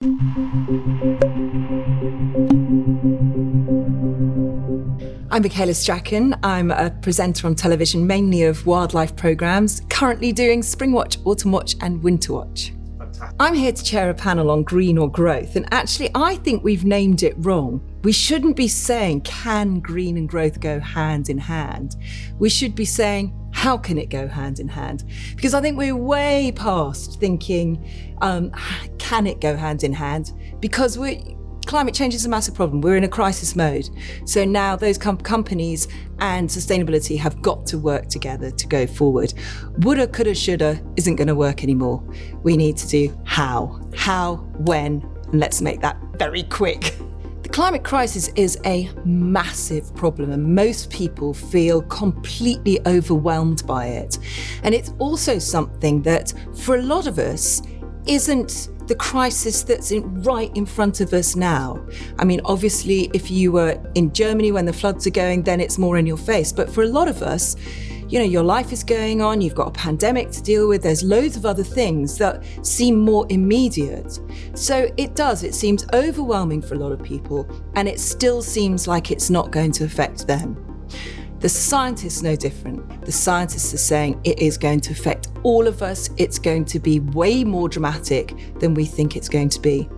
I'm Michaela Strachan. I'm a presenter on television, mainly of wildlife programmes, currently doing Spring Watch, Autumn Watch and Winter Watch. Fantastic. I'm here to chair a panel on green or growth, and actually I think we've named it wrong. We shouldn't be saying, can green and growth go hand in hand? We should be saying, how can it go hand in hand? Because I think we're way past thinking, can it go hand in hand? Because climate change is a massive problem. We're in a crisis mode. So now those companies and sustainability have got to work together to go forward. Woulda, coulda, shoulda isn't going to work anymore. We need to do how, when, and let's make that very quick. The climate crisis is a massive problem and most people feel completely overwhelmed by it. And it's also something that for a lot of us isn't the crisis that's right in front of us now. I mean, obviously, if you were in Germany when the floods are going, then it's more in your face. But for a lot of us, your life is going on, you've got a pandemic to deal with, there's loads of other things that seem more immediate. So it seems overwhelming for a lot of people, and it still seems like it's not going to affect them. The scientists know different. The scientists are saying it is going to affect all of us. It's going to be way more dramatic than we think it's going to be.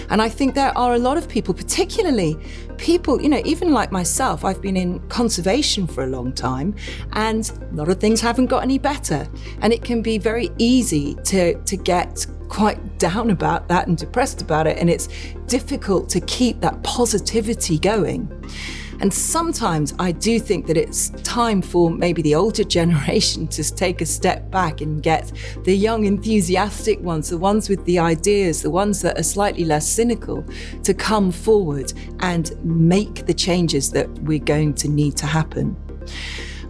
And I think there are a lot of people, particularly people, even like myself, I've been in conservation for a long time and a lot of things haven't got any better. And it can be very easy to get quite down about that and depressed about it. And it's difficult to keep that positivity going. And sometimes I do think that it's time for maybe the older generation to take a step back and get the young, enthusiastic ones, the ones with the ideas, the ones that are slightly less cynical, to come forward and make the changes that we're going to need to happen.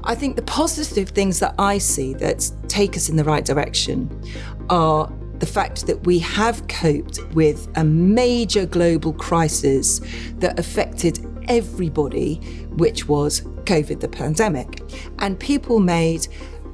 I think the positive things that I see that take us in the right direction are the fact that we have coped with a major global crisis that affected everybody, which was COVID, the pandemic. And people made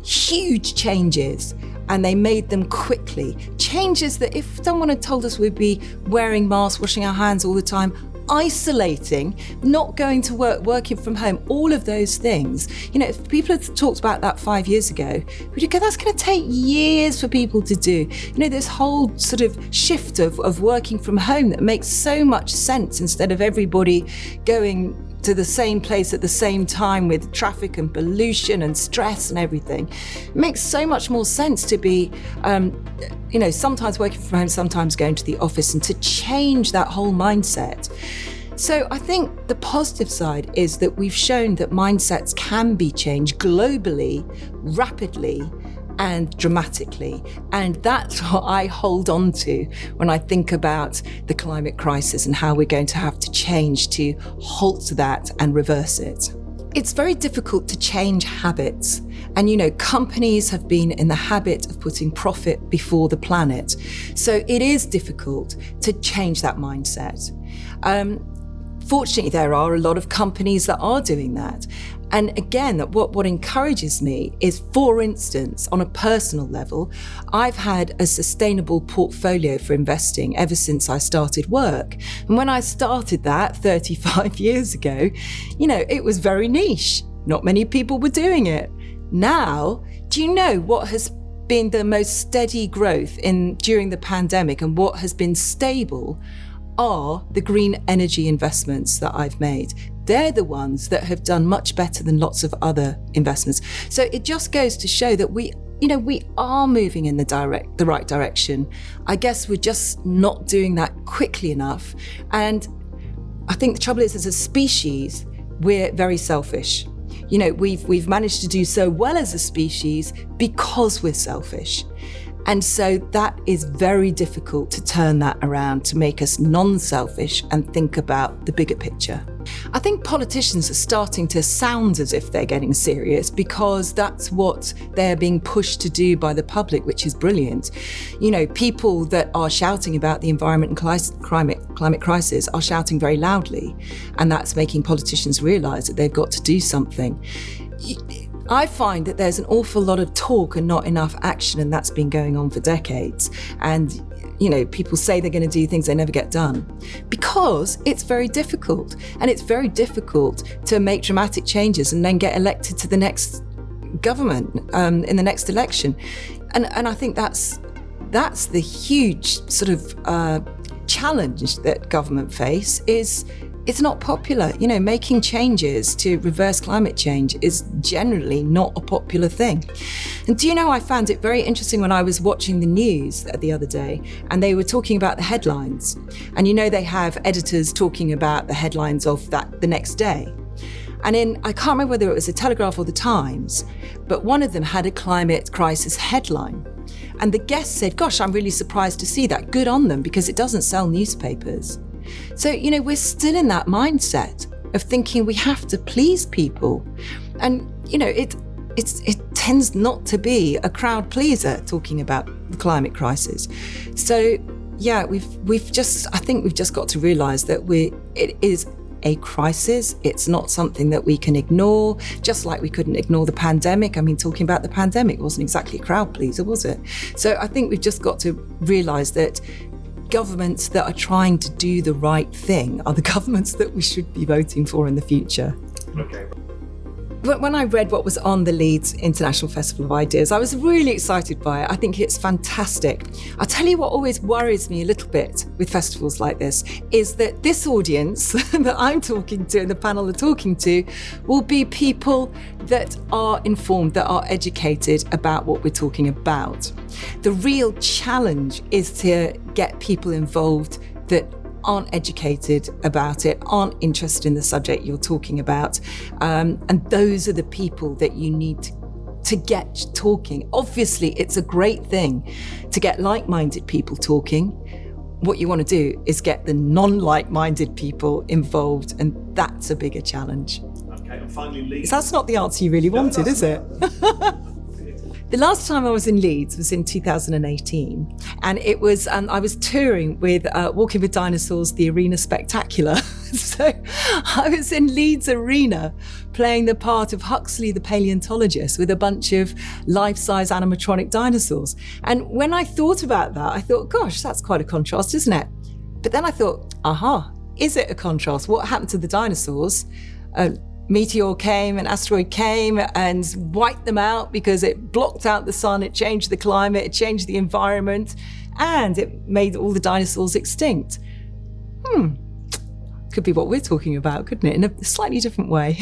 huge changes and they made them quickly. Changes that if someone had told us we'd be wearing masks, washing our hands all the time, isolating, not going to work, working from home, all of those things. If people had talked about that 5 years ago, we'd go, that's going to take years for people to do. This whole sort of shift of working from home that makes so much sense instead of everybody going to the same place at the same time with traffic and pollution and stress and everything. It makes so much more sense to be, sometimes working from home, sometimes going to the office, and to change that whole mindset. So I think the positive side is that we've shown that mindsets can be changed globally, rapidly, and dramatically. And that's what I hold on to when I think about the climate crisis and how we're going to have to change to halt that and reverse it. It's very difficult to change habits. And companies have been in the habit of putting profit before the planet. So it is difficult to change that mindset. Fortunately, there are a lot of companies that are doing that. And again, what encourages me is, for instance, on a personal level, I've had a sustainable portfolio for investing ever since I started work. And when I started that 35 years ago, it was very niche. Not many people were doing it. Now, do you know what has been the most steady growth during the pandemic and what has been stable? Are the green energy investments that I've made. They're the ones that have done much better than lots of other investments. So it just goes to show that we are moving in the right direction. I guess we're just not doing that quickly enough. And I think the trouble is, as a species, we're very selfish. We've managed to do so well as a species because we're selfish. And so that is very difficult to turn that around, to make us non-selfish and think about the bigger picture. I think politicians are starting to sound as if they're getting serious because that's what they're being pushed to do by the public, which is brilliant. People that are shouting about the environment and climate crisis are shouting very loudly, and that's making politicians realise that they've got to do something. I find that there's an awful lot of talk and not enough action, and that's been going on for decades. And people say they're going to do things, they never get done, because it's very difficult. And it's very difficult to make dramatic changes and then get elected to the next government in the next election. And I think that's the huge sort of challenge that government face. Is it's not popular. Making changes to reverse climate change is generally not a popular thing. And do you know, I found it very interesting when I was watching the news the other day, and they were talking about the headlines. And they have editors talking about the headlines of that the next day. And I can't remember whether it was the Telegraph or the Times, but one of them had a climate crisis headline. And the guest said, gosh, I'm really surprised to see that. Good on them, because it doesn't sell newspapers. So, we're still in that mindset of thinking we have to please people. And, it tends not to be a crowd pleaser talking about the climate crisis. So, yeah, I think we've just got to realise that it is a crisis. It's not something that we can ignore, just like we couldn't ignore the pandemic. I mean, talking about the pandemic wasn't exactly a crowd pleaser, was it? So I think we've just got to realise that governments that are trying to do the right thing are the governments that we should be voting for in the future. Okay. But when I read what was on the Leeds International Festival of Ideas, I was really excited by it. I think it's fantastic. I'll tell you what always worries me a little bit with festivals like this is that this audience that I'm talking to and the panel are talking to will be people that are informed, that are educated about what we're talking about. The real challenge is to get people involved that aren't educated about it, aren't interested in the subject you're talking about. And those are the people that you need to get talking. Obviously, it's a great thing to get like-minded people talking. What you want to do is get the non-like-minded people involved, and that's a bigger challenge. Okay, and finally, Leeds. That's not the answer you really wanted, is it? The last time I was in Leeds was in 2018, and it was I was touring with Walking with Dinosaurs, the Arena Spectacular. So I was in Leeds Arena playing the part of Huxley the paleontologist with a bunch of life-size animatronic dinosaurs. And when I thought about that, I thought, gosh, that's quite a contrast, isn't it? But then I thought, is it a contrast? What happened to the dinosaurs? Meteor came, an asteroid came and wiped them out because it blocked out the sun, it changed the climate, it changed the environment, and it made all the dinosaurs extinct. Could be what we're talking about, couldn't it? In a slightly different way.